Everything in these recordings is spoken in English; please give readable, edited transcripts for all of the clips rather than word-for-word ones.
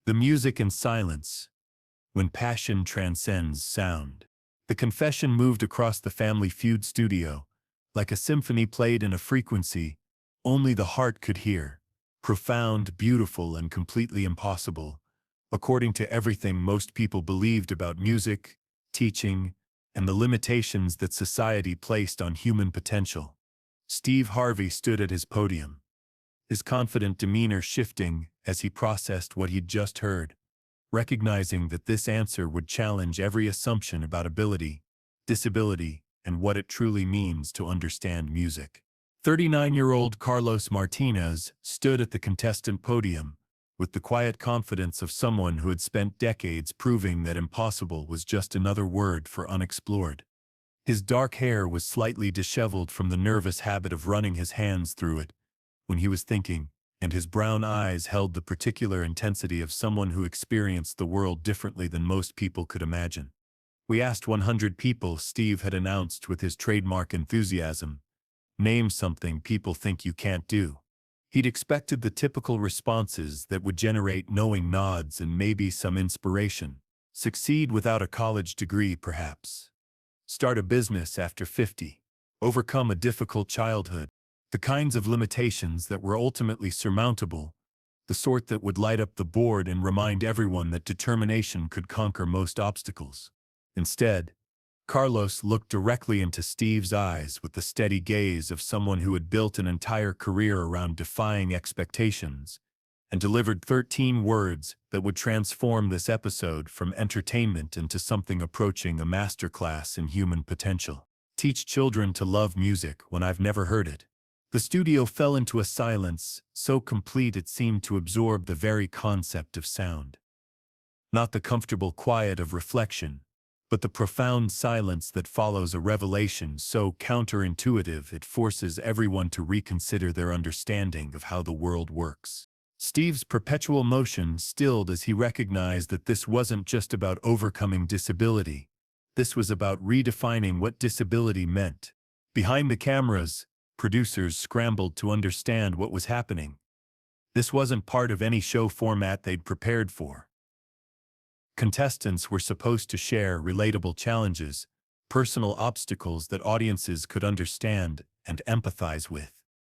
The music and silence, when passion transcends sound. The confession moved across the Family Feud studio, like a symphony played in a frequency only the heart could hear. Profound, beautiful, and completely impossible, according to everything most people believed about music, teaching, and the limitations that society placed on human potential. Steve Harvey stood at his podium, his confident demeanor shifting as he processed what he'd just heard, recognizing that this answer would challenge every assumption about ability, disability, and what it truly means to understand music. 39-year-old Carlos Martinez stood at the contestant podium, with the quiet confidence of someone who had spent decades proving that impossible was just another word for unexplored. His dark hair was slightly disheveled from the nervous habit of running his hands through it when he was thinking, and his brown eyes held the particular intensity of someone who experienced the world differently than most people could imagine. "We asked 100 people," Steve had announced with his trademark enthusiasm. "Name something people think you can't do." He'd expected the typical responses that would generate knowing nods and maybe some inspiration. Succeed without a college degree, perhaps. Start a business after 50. Overcome a difficult childhood. The kinds of limitations that were ultimately surmountable, the sort that would light up the board and remind everyone that determination could conquer most obstacles. Instead, Carlos looked directly into Steve's eyes with the steady gaze of someone who had built an entire career around defying expectations, and delivered 13 words that would transform this episode from entertainment into something approaching a masterclass in human potential. "Teach children to love music when I've never heard it." The studio fell into a silence so complete it seemed to absorb the very concept of sound. Not the comfortable quiet of reflection, but the profound silence that follows a revelation so counterintuitive it forces everyone to reconsider their understanding of how the world works. Steve's perpetual motion stilled as he recognized that this wasn't just about overcoming disability. This was about redefining what disability meant. Behind the cameras, producers scrambled to understand what was happening. This wasn't part of any show format they'd prepared for. Contestants were supposed to share relatable challenges, personal obstacles that audiences could understand and empathize with.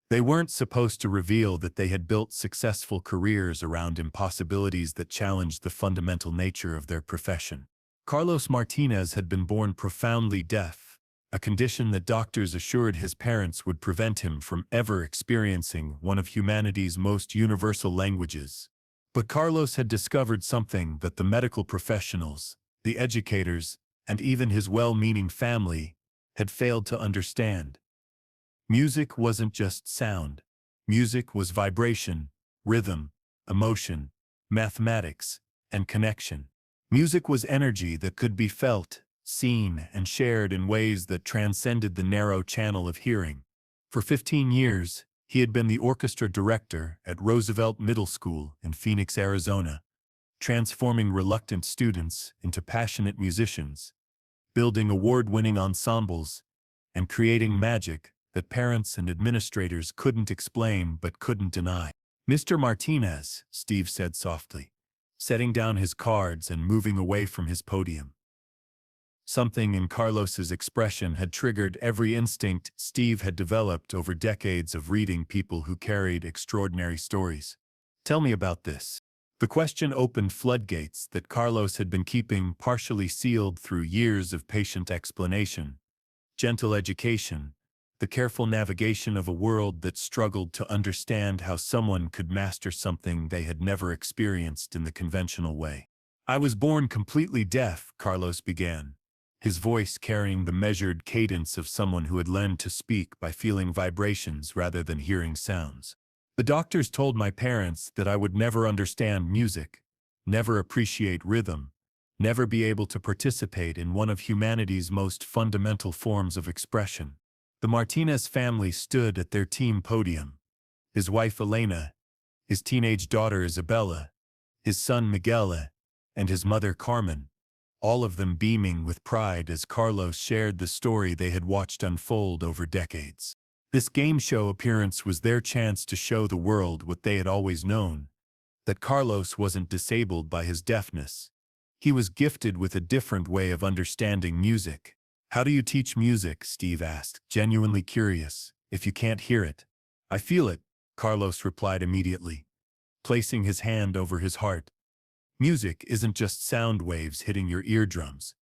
They weren't supposed to reveal that they had built successful careers around impossibilities that challenged the fundamental nature of their profession. Carlos Martinez had been born profoundly deaf, a condition that doctors assured his parents would prevent him from ever experiencing one of humanity's most universal languages. But Carlos had discovered something that the medical professionals, the educators, and even his well-meaning family had failed to understand. Music wasn't just sound. Music was vibration, rhythm, emotion, mathematics, and connection. Music was energy that could be felt, seen, and shared in ways that transcended the narrow channel of hearing. For 15 years, he had been the orchestra director at Roosevelt Middle School in Phoenix, Arizona, transforming reluctant students into passionate musicians, building award-winning ensembles, and creating magic that parents and administrators couldn't explain but couldn't deny. "Mr. Martinez," Steve said softly, setting down his cards and moving away from his podium. Something in Carlos's expression had triggered every instinct Steve had developed over decades of reading people who carried extraordinary stories. "Tell me about this." The question opened floodgates that Carlos had been keeping partially sealed through years of patient explanation, gentle education, the careful navigation of a world that struggled to understand how someone could master something they had never experienced in the conventional way. "I was born completely deaf," Carlos began, his voice carrying the measured cadence of someone who had learned to speak by feeling vibrations rather than hearing sounds. "The doctors told my parents that I would never understand music, never appreciate rhythm, never be able to participate in one of humanity's most fundamental forms of expression." The Martinez family stood at their team podium. His wife Elena, his teenage daughter Isabella, his son Miguel, and his mother Carmen, all of them beaming with pride as Carlos shared the story they had watched unfold over decades. This game show appearance was their chance to show the world what they had always known, that Carlos wasn't disabled by his deafness. He was gifted with a different way of understanding music. "How do you teach music?" Steve asked, genuinely curious. "If you can't hear it." "I feel it," Carlos replied immediately, placing his hand over his heart. "Music isn't just sound waves hitting your eardrums.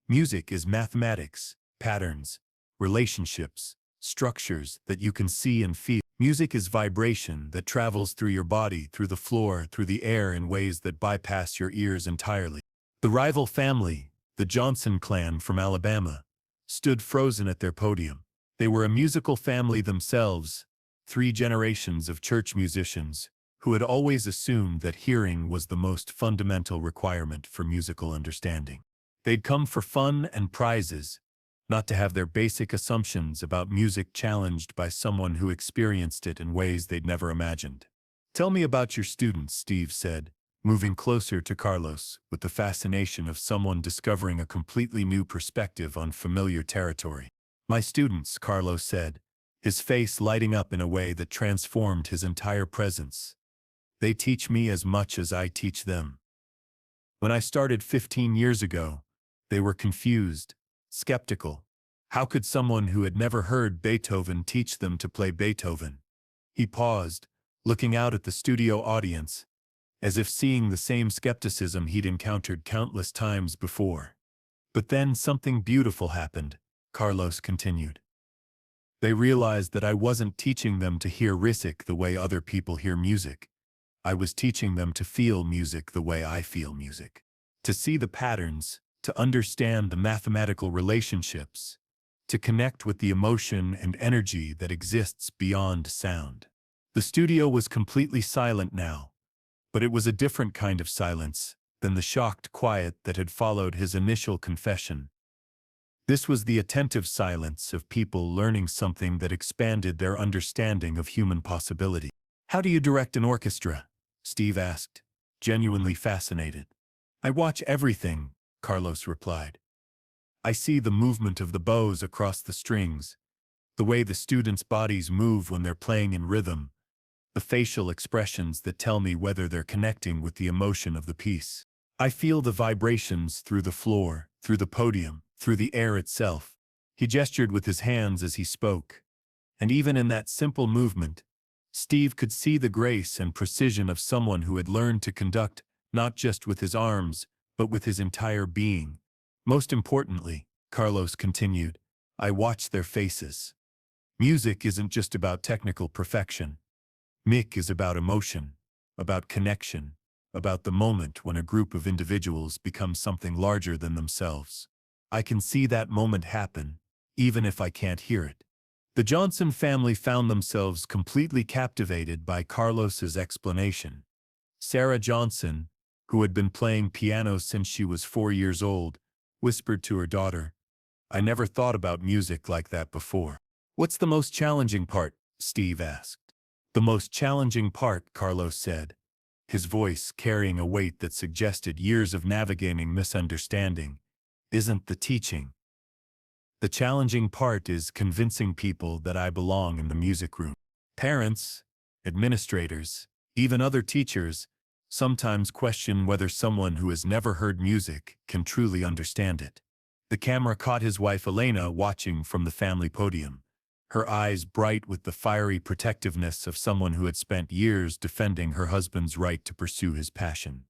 Music is mathematics, patterns, relationships, structures that you can see and feel. Music is vibration that travels through your body, through the floor, through the air in ways that bypass your ears entirely." The rival family, the Johnson clan from Alabama, stood frozen at their podium. They were a musical family themselves, 3 generations of church musicians who had always assumed that hearing was the most fundamental requirement for musical understanding. They'd come for fun and prizes, not to have their basic assumptions about music challenged by someone who experienced it in ways they'd never imagined. "Tell me about your students," Steve said, moving closer to Carlos with the fascination of someone discovering a completely new perspective on familiar territory. "My students," Carlos said, his face lighting up in a way that transformed his entire presence. "They teach me as much as I teach them. When I started 15 years ago, they were confused, skeptical. How could someone who had never heard Beethoven teach them to play Beethoven?" He paused, looking out at the studio audience, as if seeing the same skepticism he'd encountered countless times before. "But then something beautiful happened," Carlos continued. "They realized that I wasn't teaching them to hear music the way other people hear music. I was teaching them to feel music the way I feel music. To see the patterns, to understand the mathematical relationships, to connect with the emotion and energy that exists beyond sound." The studio was completely silent now, but it was a different kind of silence than the shocked quiet that had followed his initial confession. This was the attentive silence of people learning something that expanded their understanding of human possibility. "How do you direct an orchestra?" Steve asked, genuinely fascinated. "I watch everything," Carlos replied. "I see the movement of the bows across the strings, the way the students' bodies move when they're playing in rhythm, the facial expressions that tell me whether they're connecting with the emotion of the piece. I feel the vibrations through the floor, through the podium, through the air itself." He gestured with his hands as he spoke, and even in that simple movement, Steve could see the grace and precision of someone who had learned to conduct not just with his arms, but with his entire being. "Most importantly," Carlos continued, "I watch their faces. Music isn't just about technical perfection. Mick is about emotion, about connection, about the moment when a group of individuals becomes something larger than themselves. I can see that moment happen, even if I can't hear it." The Johnson family found themselves completely captivated by Carlos's explanation. Sarah Johnson, who had been playing piano since she was 4 years old, whispered to her daughter, "I never thought about music like that before." "What's the most challenging part?" Steve asked. "The most challenging part," Carlos said, his voice carrying a weight that suggested years of navigating misunderstanding, "isn't the teaching. The challenging part is convincing people that I belong in the music room." Parents, administrators, even other teachers sometimes question whether someone who has never heard music can truly understand it. The camera caught his wife Elena watching from the family podium, her eyes bright with the fiery protectiveness of someone who had spent years defending her husband's right to pursue his passion.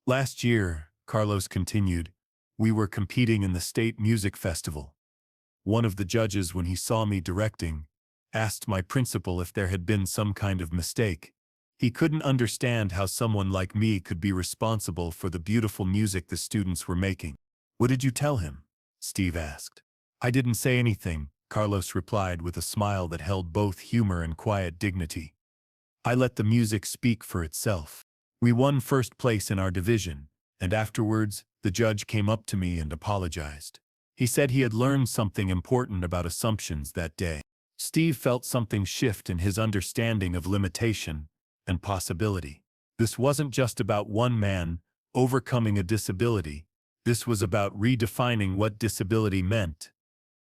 "Last year," Carlos continued, "we were competing in the state music festival. One of the judges, when he saw me directing, asked my principal if there had been some kind of mistake. He couldn't understand how someone like me could be responsible for the beautiful music the students were making." "What did you tell him?" Steve asked. "I didn't say anything," Carlos replied with a smile that held both humor and quiet dignity. "I let the music speak for itself. We won first place in our division, and afterwards, the judge came up to me and apologized. He said he had learned something important about assumptions that day." Steve felt something shift in his understanding of limitation and possibility. This wasn't just about one man overcoming a disability. This was about redefining what disability meant,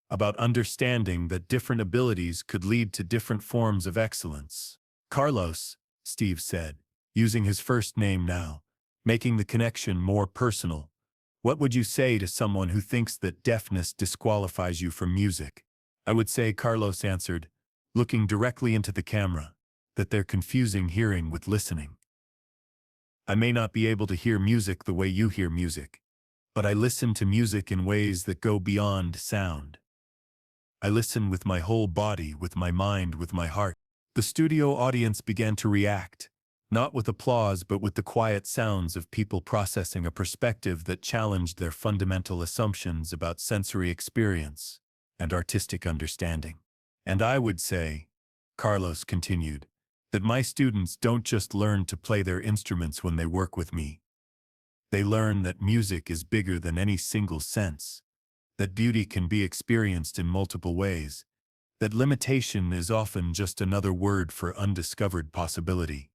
about understanding that different abilities could lead to different forms of excellence. "Carlos," Steve said, using his first name now, making the connection more personal. What would you say to someone who thinks that deafness disqualifies you from music? I would say, Carlos answered, looking directly into the camera, that they're confusing hearing with listening. I may not be able to hear music the way you hear music, but I listen to music in ways that go beyond sound. I listen with my whole body, with my mind, with my heart. The studio audience began to react, not with applause but with the quiet sounds of people processing a perspective that challenged their fundamental assumptions about sensory experience and artistic understanding. And I would say, Carlos continued, that my students don't just learn to play their instruments when they work with me. They learn that music is bigger than any single sense, that beauty can be experienced in multiple ways, that limitation is often just another word for undiscovered possibility.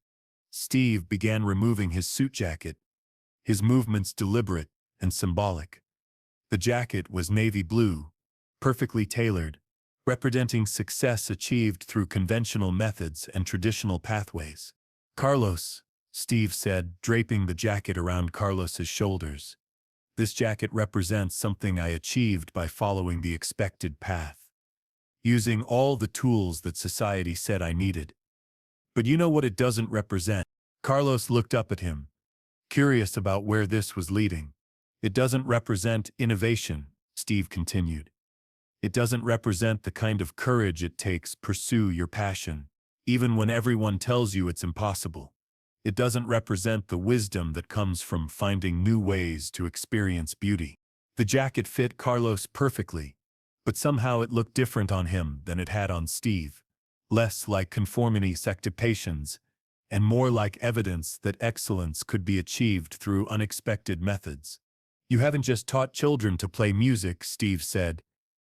Steve began removing his suit jacket, his movements deliberate and symbolic. The jacket was navy blue, perfectly tailored, representing success achieved through conventional methods and traditional pathways. Carlos, Steve said, draping the jacket around Carlos's shoulders. This jacket represents something I achieved by following the expected path, using all the tools that society said I needed. But you know what it doesn't represent? Carlos looked up at him, curious about where this was leading. It doesn't represent innovation, Steve continued. It doesn't represent the kind of courage it takes to pursue your passion, even when everyone tells you it's impossible. It doesn't represent the wisdom that comes from finding new ways to experience beauty. The jacket fit Carlos perfectly, but somehow it looked different on him than it had on Steve, less like conformity acceptations, and more like evidence that excellence could be achieved through unexpected methods. You haven't just taught children to play music, Steve said,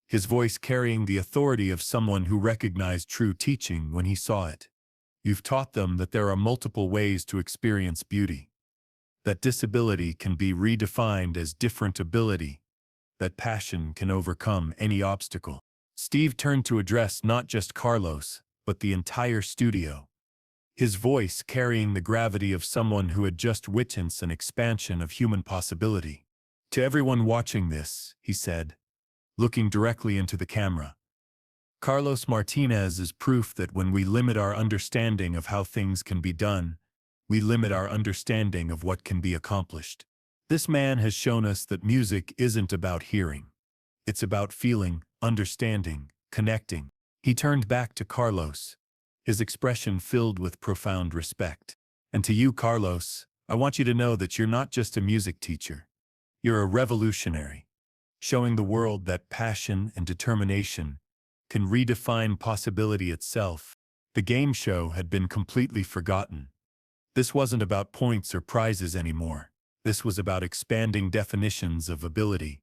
his voice carrying the authority of someone who recognized true teaching when he saw it. You've taught them that there are multiple ways to experience beauty, that disability can be redefined as different ability, that passion can overcome any obstacle. Steve turned to address not just Carlos, but the entire studio, his voice carrying the gravity of someone who had just witnessed an expansion of human possibility. To everyone watching this, he said, looking directly into the camera, Carlos Martinez is proof that when we limit our understanding of how things can be done, we limit our understanding of what can be accomplished. This man has shown us that music isn't about hearing. It's about feeling, understanding, connecting. He turned back to Carlos, his expression filled with profound respect. And to you, Carlos, I want you to know that you're not just a music teacher. You're a revolutionary, showing the world that passion and determination can redefine possibility itself. The game show had been completely forgotten. This wasn't about points or prizes anymore. This was about expanding definitions of ability,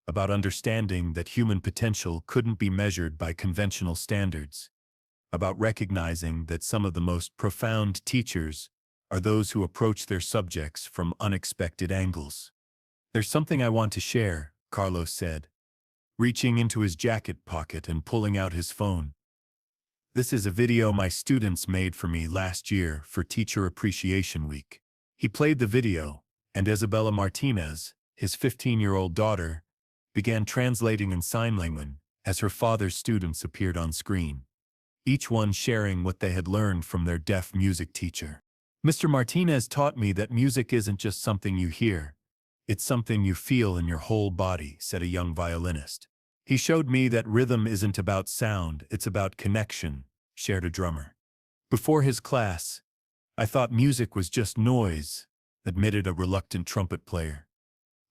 about understanding that human potential couldn't be measured by conventional standards, about recognizing that some of the most profound teachers are those who approach their subjects from unexpected angles. There's something I want to share, Carlos said, reaching into his jacket pocket and pulling out his phone. This is a video my students made for me last year for Teacher Appreciation Week. He played the video, and Isabella Martinez, his 15-year-old daughter, began translating in sign language as her father's students appeared on screen, each one sharing what they had learned from their deaf music teacher. Mr. Martinez taught me that music isn't just something you hear, it's something you feel in your whole body, said a young violinist. He showed me that rhythm isn't about sound, it's about connection, shared a drummer. Before his class, I thought music was just noise, admitted a reluctant trumpet player.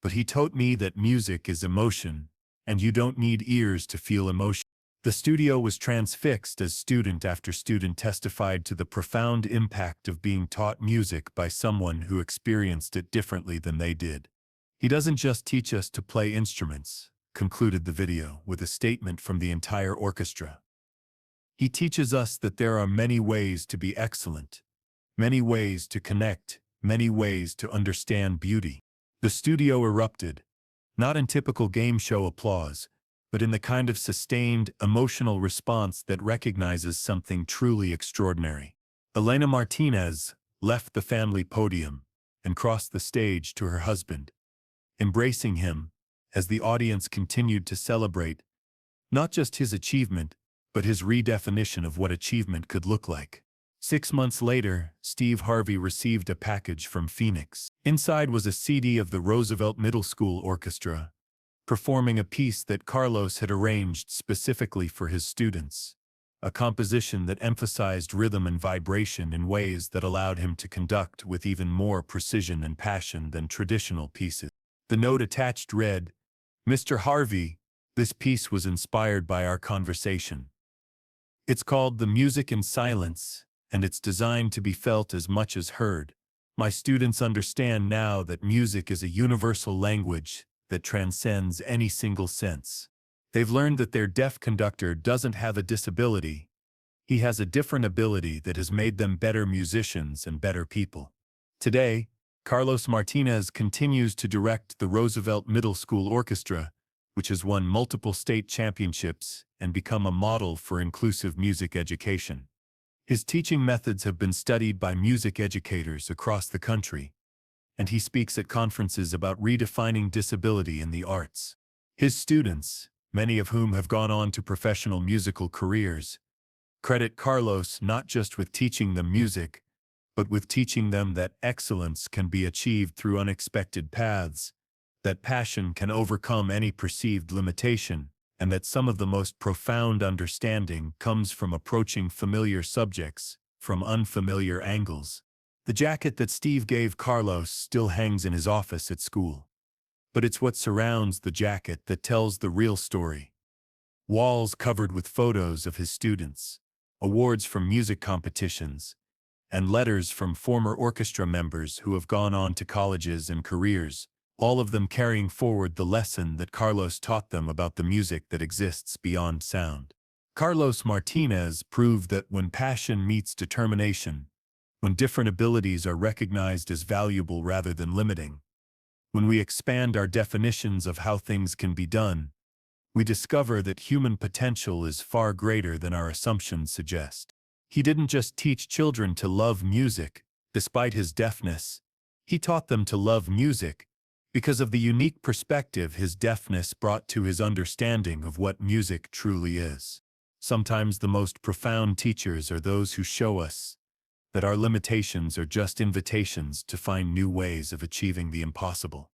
But he taught me that music is emotion, and you don't need ears to feel emotion. The studio was transfixed as student after student testified to the profound impact of being taught music by someone who experienced it differently than they did. He doesn't just teach us to play instruments, concluded the video with a statement from the entire orchestra. He teaches us that there are many ways to be excellent, many ways to connect, many ways to understand beauty. The studio erupted, not in typical game show applause, but in the kind of sustained, emotional response that recognizes something truly extraordinary. Elena Martinez, left the family podium, and crossed the stage to her husband, embracing him as the audience continued to celebrate not just his achievement, but his redefinition of what achievement could look like. 6 months later, Steve Harvey received a package from Phoenix. Inside was a CD of the Roosevelt Middle School Orchestra, performing a piece that Carlos had arranged specifically for his students, a composition that emphasized rhythm and vibration in ways that allowed him to conduct with even more precision and passion than traditional pieces. The note attached read, "Mr. Harvey, this piece was inspired by our conversation. It's called The Music in Silence, and it's designed to be felt as much as heard. My students understand now that music is a universal language that transcends any single sense. They've learned that their deaf conductor doesn't have a disability. He has a different ability that has made them better musicians and better people." Today, Carlos Martinez continues to direct the Roosevelt Middle School Orchestra, which has won multiple state championships and become a model for inclusive music education. His teaching methods have been studied by music educators across the country, and he speaks at conferences about redefining disability in the arts. His students, many of whom have gone on to professional musical careers, credit Carlos not just with teaching them music, but with teaching them that excellence can be achieved through unexpected paths, that passion can overcome any perceived limitation, and that some of the most profound understanding comes from approaching familiar subjects from unfamiliar angles. The jacket that Steve gave Carlos still hangs in his office at school. But it's what surrounds the jacket that tells the real story. Walls covered with photos of his students, awards from music competitions, and letters from former orchestra members who have gone on to colleges and careers, all of them carrying forward the lesson that Carlos taught them about the music that exists beyond sound. Carlos Martinez proved that when passion meets determination, when different abilities are recognized as valuable rather than limiting, when we expand our definitions of how things can be done, we discover that human potential is far greater than our assumptions suggest. He didn't just teach children to love music, despite his deafness. He taught them to love music because of the unique perspective his deafness brought to his understanding of what music truly is. Sometimes the most profound teachers are those who show us that our limitations are just invitations to find new ways of achieving the impossible.